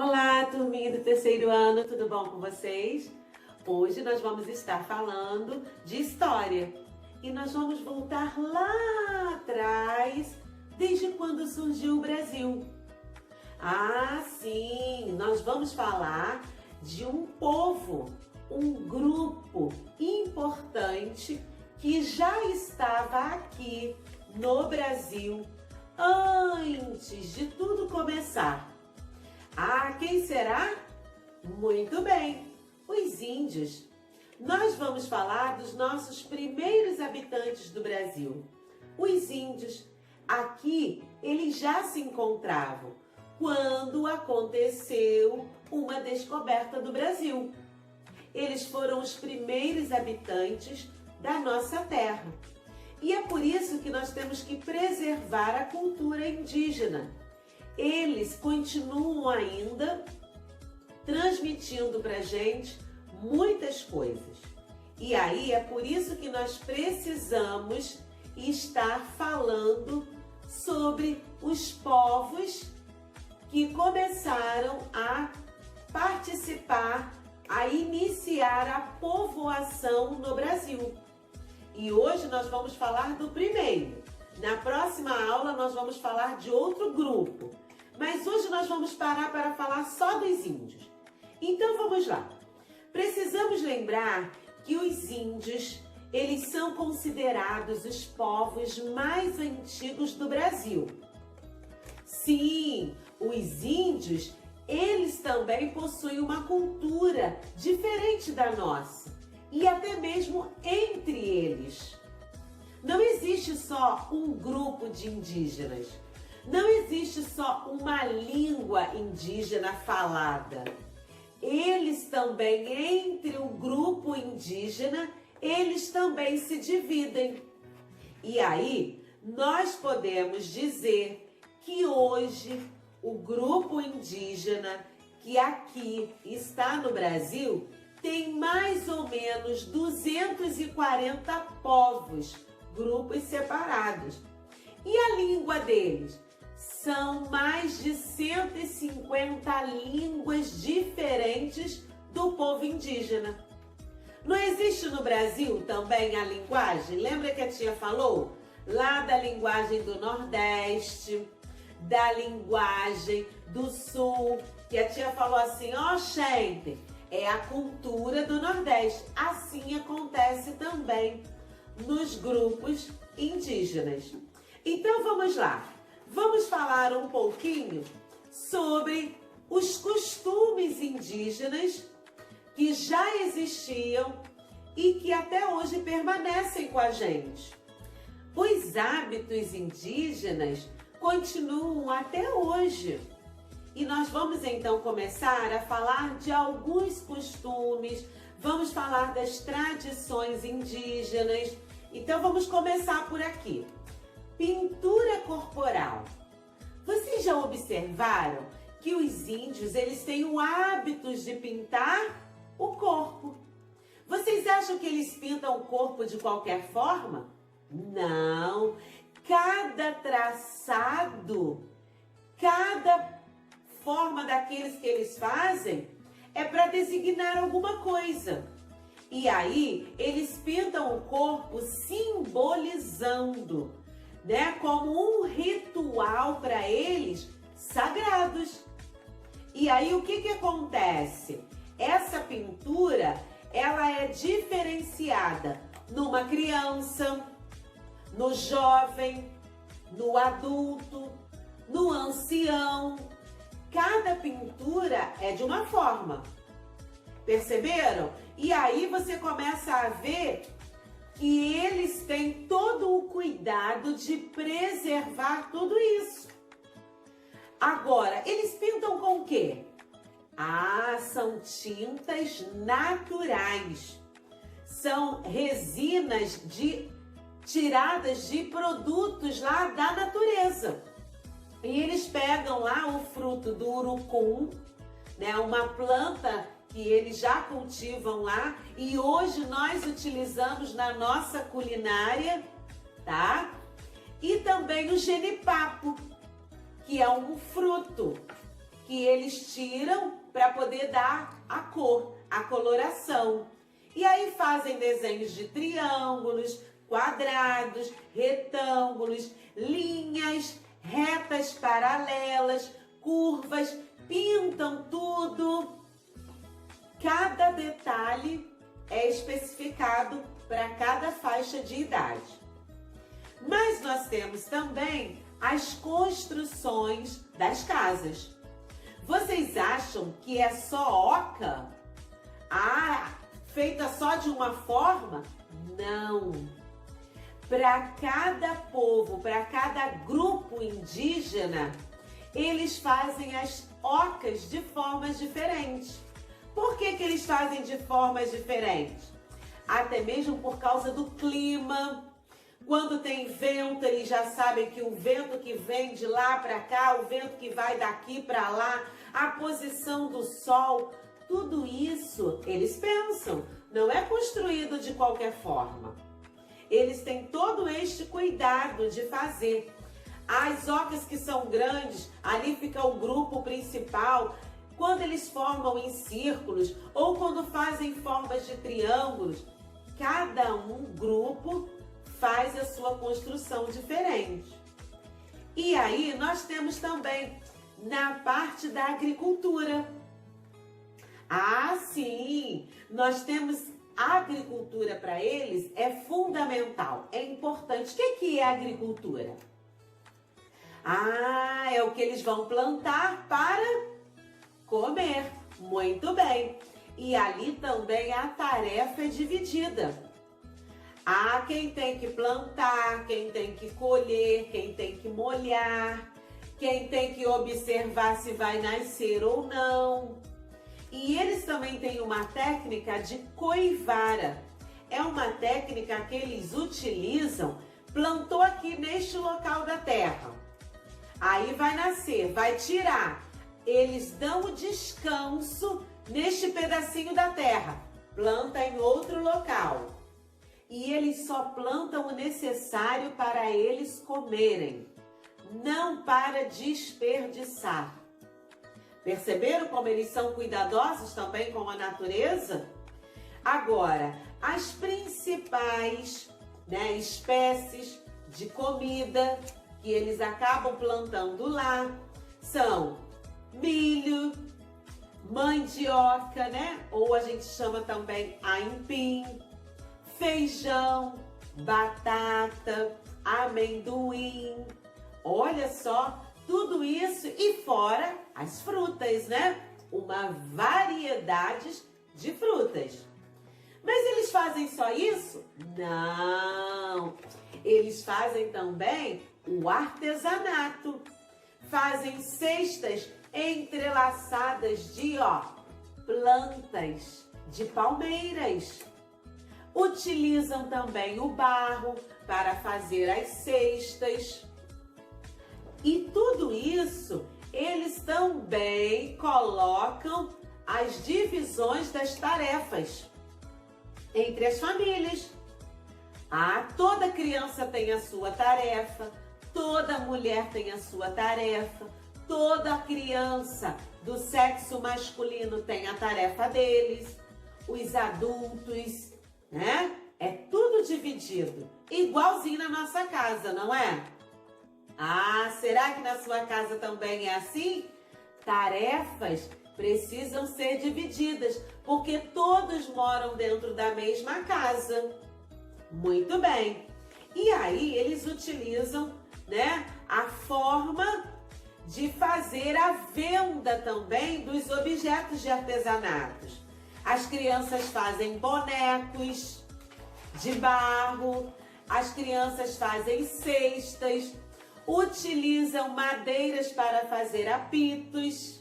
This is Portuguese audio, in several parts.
Olá, turminha do terceiro ano, tudo bom com vocês? Hoje nós vamos estar falando de história e nós vamos voltar lá atrás, desde quando surgiu o Brasil. Ah, sim, nós vamos falar de um povo, um grupo importante que já estava aqui no Brasil antes de tudo começar. Ah, quem será? Muito bem, os índios. Nós vamos falar dos nossos primeiros habitantes do Brasil. Os índios. Aqui eles já se encontravam quando aconteceu uma descoberta do Brasil. Eles foram os primeiros habitantes da nossa terra. E é por isso que nós temos que preservar a cultura indígena. Eles continuam ainda transmitindo para a gente muitas coisas. E aí é por isso que nós precisamos estar falando sobre os povos que começaram a participar, a iniciar a povoação no Brasil. E hoje nós vamos falar do primeiro. Na próxima aula nós vamos falar de outro grupo. Mas hoje nós vamos parar para falar só dos índios. Então vamos lá. Precisamos lembrar que os índios, eles são considerados os povos mais antigos do Brasil. Sim, os índios, eles também possuem uma cultura diferente da nossa. E até mesmo entre eles. Não existe só um grupo de indígenas. Não existe só uma língua indígena falada. Eles também, entre o grupo indígena, eles também se dividem. E aí, nós podemos dizer que hoje o grupo indígena que aqui está no Brasil tem mais ou menos 240 povos, grupos separados. E a língua deles? São mais de 150 línguas diferentes do povo indígena. Não existe no Brasil também a linguagem? Lembra que a tia falou? Lá da linguagem do Nordeste, da linguagem do Sul, que a tia falou assim, ó, gente, é a cultura do Nordeste. Assim acontece também nos grupos indígenas. Então vamos lá. Vamos falar um pouquinho sobre os costumes indígenas que já existiam e que até hoje permanecem com a gente. Os hábitos indígenas continuam até hoje. E nós vamos então começar a falar de alguns costumes, vamos falar das tradições indígenas. Então vamos começar por aqui. Pintura corporal. Vocês já observaram que os índios, eles têm o hábito de pintar o corpo? Vocês acham que eles pintam o corpo de qualquer forma? Não. Cada traçado, cada forma daqueles que eles fazem é para designar alguma coisa. E aí, eles pintam o corpo simbolizando, né, como um ritual para eles sagrados. E aí o que acontece? Essa pintura, ela é diferenciada numa criança, no jovem, no adulto, no ancião. Cada pintura é de uma forma. Perceberam? E aí você começa a ver que eles têm todo o cuidado de preservar tudo isso. Agora, eles pintam com o quê? Ah, são tintas naturais. São resinas tiradas de produtos lá da natureza. E eles pegam lá o fruto do urucum, né, uma planta que eles já cultivam lá e hoje nós utilizamos na nossa culinária, tá? E também o genipapo, que é um fruto que eles tiram para poder dar a cor, a coloração. E aí fazem desenhos de triângulos, quadrados, retângulos, linhas, retas paralelas, curvas, pintam tudo. Cada detalhe é especificado para cada faixa de idade. Mas nós temos também as construções das casas. Vocês acham que é só oca? Feita só de uma forma? Não. Para cada povo, para cada grupo indígena, eles fazem as ocas de formas diferentes. Por que eles fazem de formas diferentes? Até mesmo por causa do clima. Quando tem vento, eles já sabem que o vento que vem de lá para cá, o vento que vai daqui para lá, a posição do sol, tudo isso eles pensam. Não é construído de qualquer forma. Eles têm todo este cuidado de fazer. As ocas que são grandes, ali fica o grupo principal. Quando eles formam em círculos ou quando fazem formas de triângulos, cada grupo faz a sua construção diferente. E aí nós temos também na parte da agricultura. Sim, nós temos a agricultura para eles é fundamental, é importante. O que é agricultura? É o que eles vão plantar para comer. Muito bem. E ali também a tarefa é dividida. Quem tem que plantar, quem tem que colher, quem tem que molhar, quem tem que observar se vai nascer ou não. E eles também têm uma técnica de coivara. É uma técnica que eles utilizam, plantou aqui neste local da terra. Aí vai nascer, vai tirar. Eles dão o descanso neste pedacinho da terra, planta em outro local. E eles só plantam o necessário para eles comerem, não para desperdiçar. Perceberam como eles são cuidadosos também com a natureza? Agora, as principais espécies de comida que eles acabam plantando lá são milho, mandioca, ou a gente chama também aipim, feijão, batata, amendoim. Olha só, tudo isso e fora as frutas, uma variedade de frutas. Mas eles fazem só isso? Não! Eles fazem também o artesanato. Fazem cestas entrelaçadas de plantas de palmeiras. Utilizam também o barro para fazer as cestas. E tudo isso, eles também colocam as divisões das tarefas entre as famílias. Toda criança tem a sua tarefa, toda mulher tem a sua tarefa, toda criança do sexo masculino tem a tarefa deles, os adultos, É tudo dividido, igualzinho na nossa casa, não é? Será que na sua casa também é assim? Tarefas precisam ser divididas, porque todos moram dentro da mesma casa. Muito bem. E aí eles utilizam, a forma de fazer a venda também dos objetos de artesanatos. As crianças fazem bonecos de barro, as crianças fazem cestas, utilizam madeiras para fazer apitos.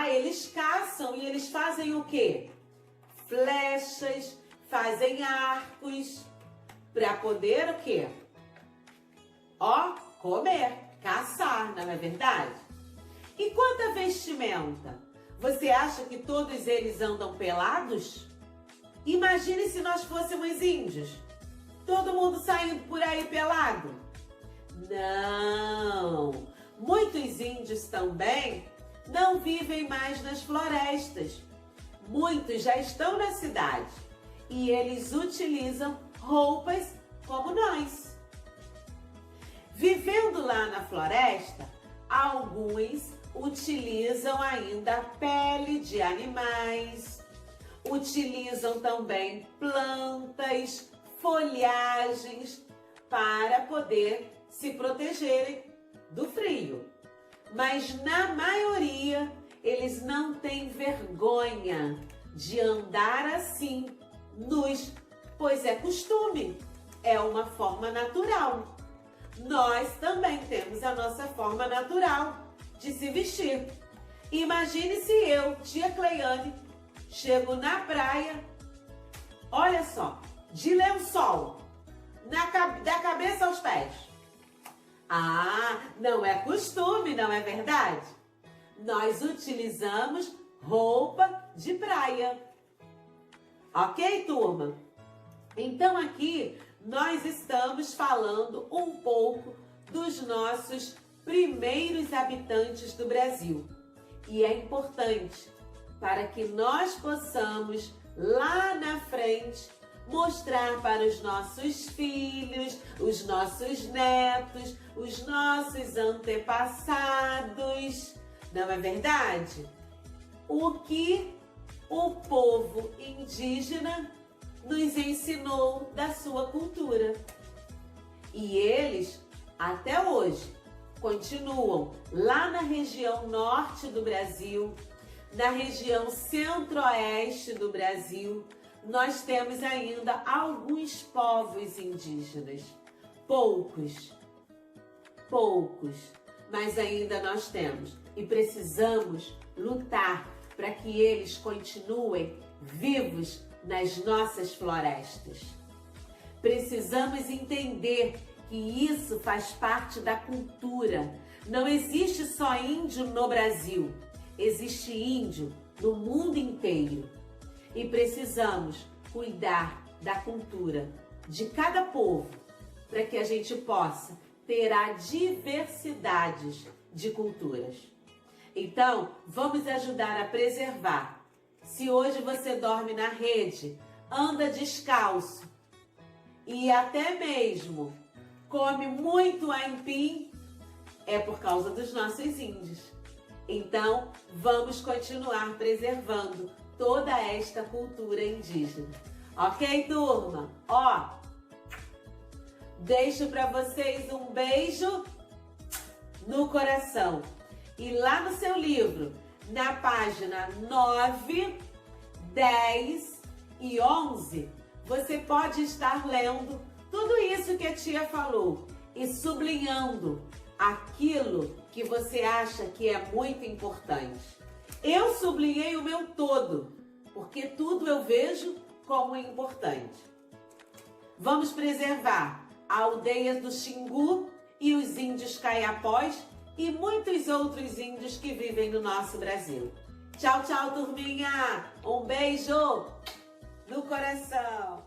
Eles caçam e eles fazem o quê? Flechas, fazem arcos, para poder o quê? Comer, caçar, não é verdade? E quanto à vestimenta? Você acha que todos eles andam pelados? Imagine se nós fôssemos índios. Todo mundo saindo por aí pelado? Não! Muitos índios também não vivem mais nas florestas. Muitos já estão na cidade e eles utilizam roupas como nós. Vivendo lá na floresta, alguns utilizam ainda a pele de animais, utilizam também plantas, folhagens para poder se protegerem do frio. Mas na maioria, eles não têm vergonha de andar assim, nus, pois é costume, é uma forma natural. Nós também temos a nossa forma natural de se vestir. Imagine se eu, tia Cleiane, chego na praia, olha só, de lençol, da cabeça aos pés. Ah, não é costume, não é verdade? Nós utilizamos roupa de praia. Ok, turma? Então aqui nós estamos falando um pouco dos nossos primeiros habitantes do Brasil. E é importante para que nós possamos, lá na frente, mostrar para os nossos filhos, os nossos netos, os nossos antepassados. Não é verdade? O que o povo indígena nos ensinou da sua cultura. E eles, até hoje, continuam lá na região norte do Brasil, na região centro-oeste do Brasil. Nós temos ainda alguns povos indígenas, poucos, mas ainda nós temos e precisamos lutar para que eles continuem vivos nas nossas florestas. Precisamos entender que isso faz parte da cultura. Não existe só índio no Brasil, existe índio no mundo inteiro. E precisamos cuidar da cultura de cada povo para que a gente possa ter a diversidade de culturas. Então, vamos ajudar a preservar. Se hoje você dorme na rede, anda descalço e até mesmo come muito aipim, é por causa dos nossos índios. Então, vamos continuar preservando toda esta cultura indígena. Ok, turma? Ó, deixo para vocês um beijo no coração. E lá no seu livro, na página 9, 10 e 11, você pode estar lendo tudo isso que a tia falou e sublinhando aquilo que você acha que é muito importante. Eu sublinhei o meu todo, porque tudo eu vejo como importante. Vamos preservar a aldeia do Xingu e os índios caiapós e muitos outros índios que vivem no nosso Brasil. Tchau, tchau, turminha! Um beijo no coração!